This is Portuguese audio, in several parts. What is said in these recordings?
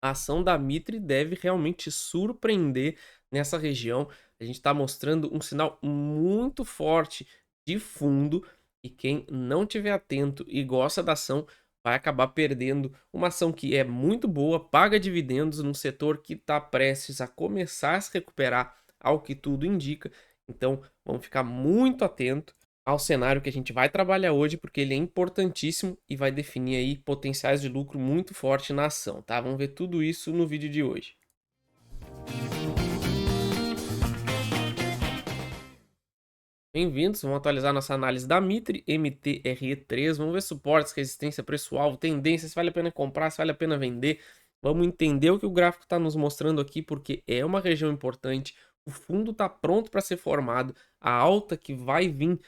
A ação da Mitre deve realmente surpreender nessa região. A gente está mostrando um sinal muito forte de fundo e quem não tiver atento e gosta da ação vai acabar perdendo uma ação que é muito boa, paga dividendos num setor que está prestes a começar a se recuperar, ao que tudo indica. Então, vamos ficar muito atento ao cenário que a gente vai trabalhar hoje, porque ele é importantíssimo e vai definir aí potenciais de lucro muito forte na ação, tá? Vamos ver tudo isso no vídeo de hoje. Bem-vindos, vamos atualizar nossa análise da Mitre MTRE3, vamos ver suportes, resistência, preço-alvo, tendências, se vale a pena comprar, se vale a pena vender. Vamos entender o que o gráfico está nos mostrando aqui, porque é uma região importante, o fundo está pronto para ser formado, a alta que vai vir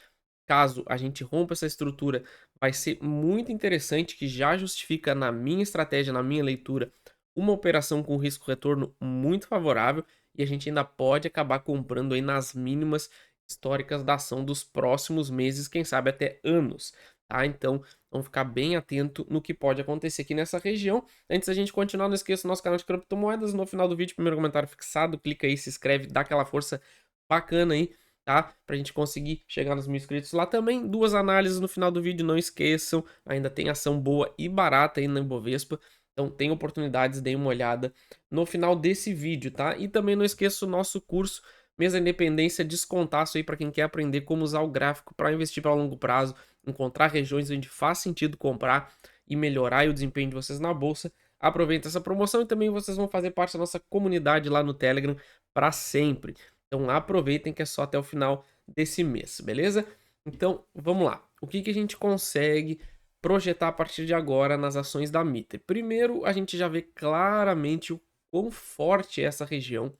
caso a gente rompa essa estrutura, vai ser muito interessante, que já justifica na minha estratégia, na minha leitura, uma operação com risco-retorno muito favorável e a gente ainda pode acabar comprando aí nas mínimas históricas da ação dos próximos meses, quem sabe até anos, tá? Então, vamos ficar bem atento no que pode acontecer aqui nessa região. Antes da gente continuar, não esqueça o nosso canal de criptomoedas, no final do vídeo, primeiro comentário fixado, clica aí, se inscreve, dá aquela força bacana aí, tá? Pra gente conseguir chegar nos 1.000 inscritos lá também. Duas análises no final do vídeo, não esqueçam. Ainda tem ação boa e barata aí na Ibovespa. Então tem oportunidades, deem uma olhada no final desse vídeo, tá? E também não esqueça o nosso curso Mesa Independência Descontaço aí para quem quer aprender como usar o gráfico para investir para longo prazo, encontrar regiões onde faz sentido comprar e melhorar o desempenho de vocês na bolsa. Aproveita essa promoção e também vocês vão fazer parte da nossa comunidade lá no Telegram para sempre. Então aproveitem que é só até o final desse mês, beleza? Então vamos lá. O que a gente consegue projetar a partir de agora nas ações da Mitre? Primeiro, a gente já vê claramente o quão forte é essa região,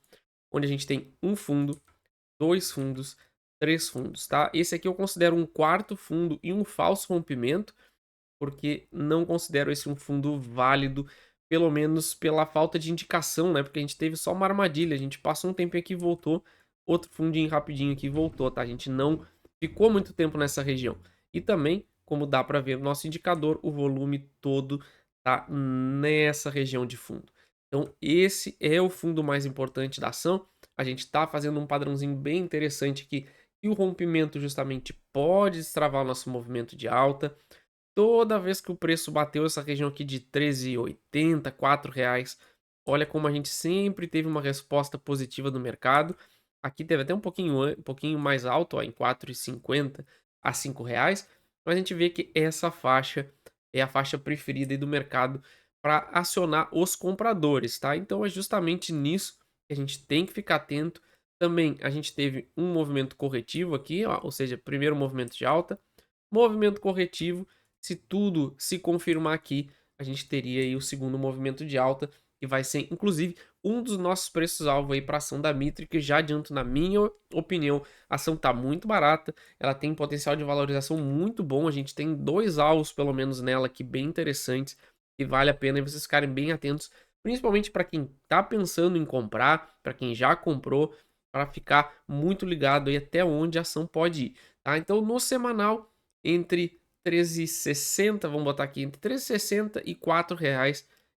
onde a gente tem um fundo, dois fundos, três fundos, tá? Esse aqui eu considero um quarto fundo e um falso rompimento, porque não considero esse um fundo válido, pelo menos pela falta de indicação, né? Porque a gente teve só uma armadilha, a gente passou um tempinho aqui e voltou, outro fundinho rapidinho aqui e voltou, tá? A gente não ficou muito tempo nessa região. E também, como dá para ver no nosso indicador, o volume todo tá nessa região de fundo. Então, esse é o fundo mais importante da ação. A gente está fazendo um padrãozinho bem interessante aqui, e o rompimento justamente pode destravar o nosso movimento de alta. Toda vez que o preço bateu essa região aqui de 13,80, R$ 4, olha como a gente sempre teve uma resposta positiva do mercado. Aqui teve até um pouquinho mais alto, ó, em 4,50 a R$ 5, mas a gente vê que essa faixa é a faixa preferida aí do mercado para acionar os compradores, tá? Então é justamente nisso que a gente tem que ficar atento. Também a gente teve um movimento corretivo aqui, ó, ou seja, primeiro movimento de alta, movimento corretivo. Se tudo se confirmar aqui, a gente teria aí o segundo movimento de alta, que vai ser inclusive um dos nossos preços-alvo aí para a ação da Mitre, que já adianto, na minha opinião, a ação está muito barata, ela tem potencial de valorização muito bom, a gente tem dois alvos pelo menos nela aqui bem interessantes, e vale a pena vocês ficarem bem atentos, principalmente para quem está pensando em comprar, para quem já comprou, para ficar muito ligado aí até onde a ação pode ir, tá? Então no semanal, entre 13,60, vamos botar aqui, entre 13,60 e R$ 4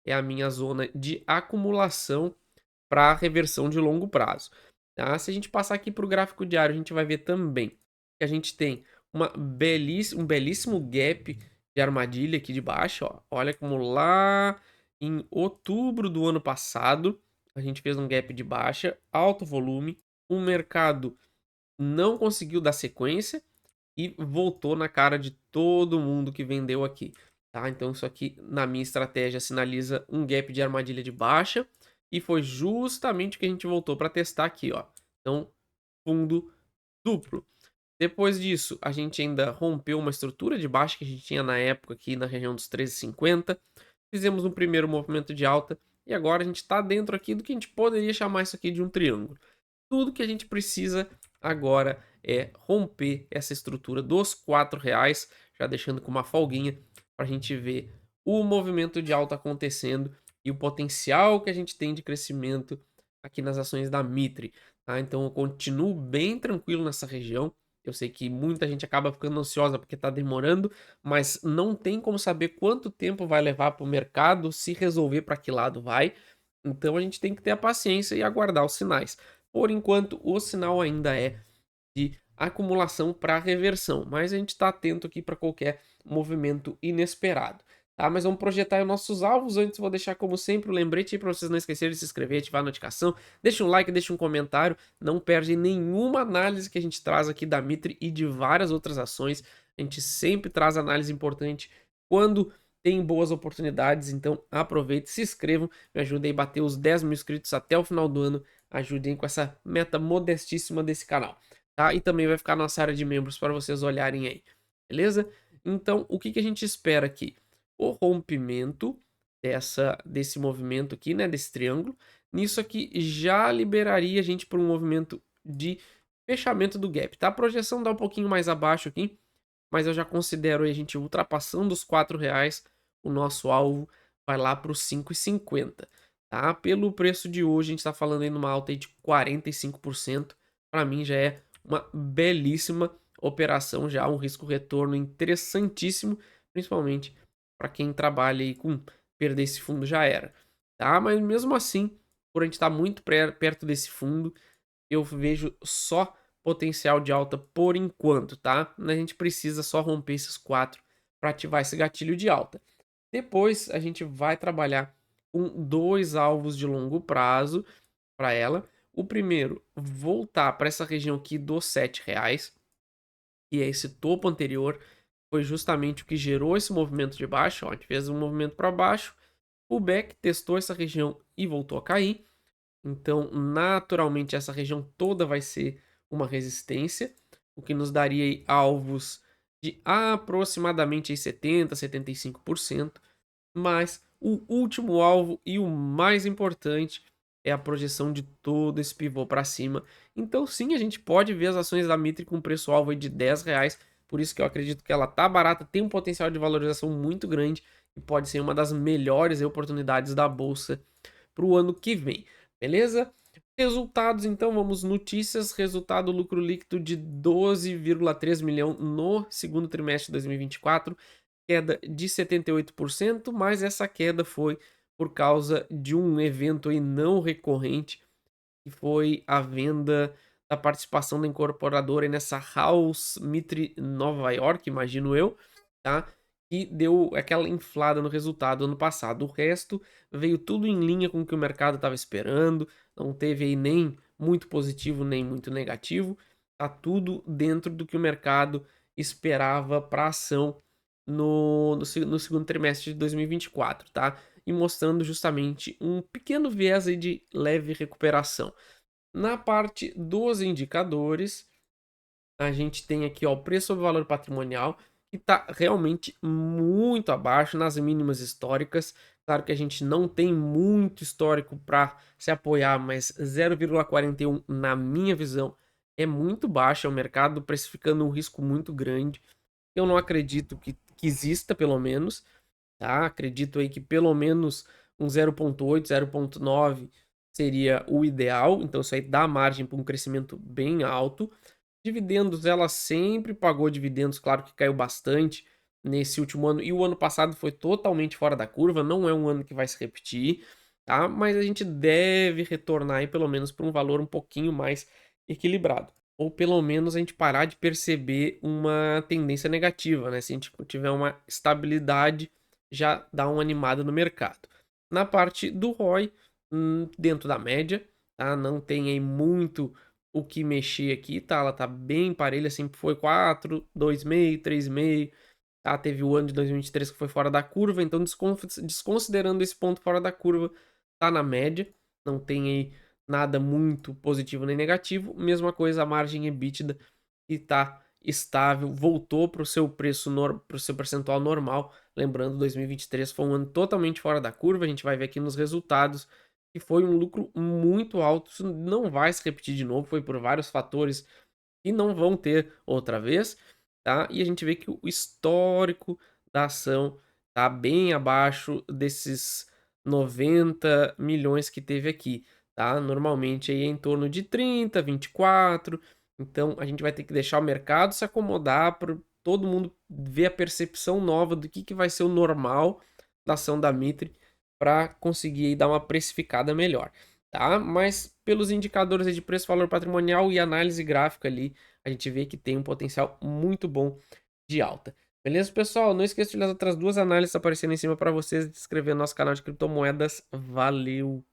é a minha zona de acumulação para reversão de longo prazo, tá? Se a gente passar aqui para o gráfico diário, a gente vai ver também que a gente tem um belíssimo gap de armadilha aqui de baixo, ó. Olha como lá em outubro do ano passado a gente fez um gap de baixa, alto volume, o mercado não conseguiu dar sequência e voltou na cara de todo mundo que vendeu aqui, tá? Então isso aqui na minha estratégia sinaliza um gap de armadilha de baixa e foi justamente o que a gente voltou para testar aqui, ó. Então, fundo duplo. Depois disso, a gente ainda rompeu uma estrutura de baixa que a gente tinha na época aqui na região dos 13,50. Fizemos um primeiro movimento de alta e agora a gente está dentro aqui do que a gente poderia chamar isso aqui de um triângulo. Tudo que a gente precisa agora é romper essa estrutura dos R$ 4, já deixando com uma folguinha para a gente ver o movimento de alta acontecendo e o potencial que a gente tem de crescimento aqui nas ações da Mitre, tá? Então eu continuo bem tranquilo nessa região. Eu sei que muita gente acaba ficando ansiosa porque está demorando, mas não tem como saber quanto tempo vai levar para o mercado se resolver para que lado vai. Então a gente tem que ter a paciência e aguardar os sinais. Por enquanto, o sinal ainda é de acumulação para reversão, mas a gente está atento aqui para qualquer movimento inesperado. Tá, mas vamos projetar os nossos alvos. Antes, vou deixar, como sempre, o lembrete para vocês não esquecerem de se inscrever, ativar a notificação. Deixa um like, deixa um comentário. Não perde nenhuma análise que a gente traz aqui da Mitre e de várias outras ações. A gente sempre traz análise importante quando tem boas oportunidades. Então, aproveite, se inscrevam, me ajudem a bater os 10 mil inscritos até o final do ano. Ajudem com essa meta modestíssima desse canal. Tá? E também vai ficar nossa área de membros para vocês olharem aí. Beleza? Então, o que que a gente espera aqui? O rompimento desse movimento aqui, né, desse triângulo. Nisso aqui já liberaria a gente para um movimento de fechamento do gap, tá? A projeção dá um pouquinho mais abaixo aqui, mas eu já considero aí a gente ultrapassando os R$ 4, o nosso alvo vai lá para os 5,50, tá? Pelo preço de hoje, a gente está falando aí numa alta aí de 45%. Para mim já é uma belíssima operação, já um risco-retorno interessantíssimo, principalmente para quem trabalha aí com perder esse fundo já era, tá? Mas mesmo assim, por a gente estar muito perto desse fundo, eu vejo só potencial de alta por enquanto, tá? A gente precisa só romper esses 4 para ativar esse gatilho de alta. Depois a gente vai trabalhar com dois alvos de longo prazo para ela. O primeiro, voltar para essa região aqui dos R$ 7, que é esse topo anterior, foi justamente o que gerou esse movimento de baixo. Ó, a gente fez um movimento para baixo, o back testou essa região e voltou a cair. Então, naturalmente, essa região toda vai ser uma resistência, o que nos daria aí alvos de aproximadamente aí 70, 75%. Mas o último alvo e o mais importante é a projeção de todo esse pivô para cima. Então, sim, a gente pode ver as ações da Mitre com preço-alvo aí de R$ 10. Por isso que eu acredito que ela tá barata, tem um potencial de valorização muito grande e pode ser uma das melhores oportunidades da bolsa para o ano que vem. Beleza? Resultados, então, vamos notícias. Resultado lucro líquido de 12,3 milhão no segundo trimestre de 2024, queda de 78%, mas essa queda foi por causa de um evento aí não recorrente, que foi a venda da participação da incorporadora aí nessa House Mitre Nova York, imagino eu, tá? Que deu aquela inflada no resultado ano passado. O resto veio tudo em linha com o que o mercado estava esperando, não teve aí nem muito positivo nem muito negativo, tá tudo dentro do que o mercado esperava para a ação no segundo trimestre de 2024, tá? E mostrando justamente um pequeno viés aí de leve recuperação. Na parte dos indicadores, a gente tem aqui ó, o preço sobre valor patrimonial, que está realmente muito abaixo nas mínimas históricas. Claro que a gente não tem muito histórico para se apoiar, mas 0,41 na minha visão é muito baixo, é o mercado precificando um risco muito grande. Eu não acredito que exista, pelo menos, tá? Acredito aí que pelo menos um 0,8, 0,9 seria o ideal, então isso aí dá margem para um crescimento bem alto. Dividendos, ela sempre pagou dividendos, claro que caiu bastante nesse último ano, e o ano passado foi totalmente fora da curva, não é um ano que vai se repetir, tá? Mas a gente deve retornar aí pelo menos para um valor um pouquinho mais equilibrado. Ou pelo menos a gente parar de perceber uma tendência negativa, né? Se a gente tiver uma estabilidade, já dá uma animada no mercado. Na parte do ROI, dentro da média, tá? Não tem aí muito o que mexer aqui, tá? Ela tá bem parelha, sempre foi 4, 2,5, 3,5, tá? Teve o ano de 2023 que foi fora da curva, então desconsiderando esse ponto fora da curva, tá na média, não tem aí nada muito positivo nem negativo. Mesma coisa a margem EBITDA, que tá estável, voltou para o seu preço, para o seu percentual normal. Lembrando, 2023 foi um ano totalmente fora da curva, a gente vai ver aqui nos resultados que foi um lucro muito alto, isso não vai se repetir de novo, foi por vários fatores que não vão ter outra vez, tá? E a gente vê que o histórico da ação tá bem abaixo desses 90 milhões que teve aqui, tá? Normalmente aí é em torno de 30, 24, Então a gente vai ter que deixar o mercado se acomodar para todo mundo ver a percepção nova do que vai ser o normal da ação da Mitre para conseguir aí dar uma precificada melhor, tá? Mas pelos indicadores aí de preço, valor patrimonial e análise gráfica ali, a gente vê que tem um potencial muito bom de alta. Beleza, pessoal? Não esqueça de olhar as outras duas análises aparecendo em cima para vocês e de se inscrever no nosso canal de criptomoedas. Valeu!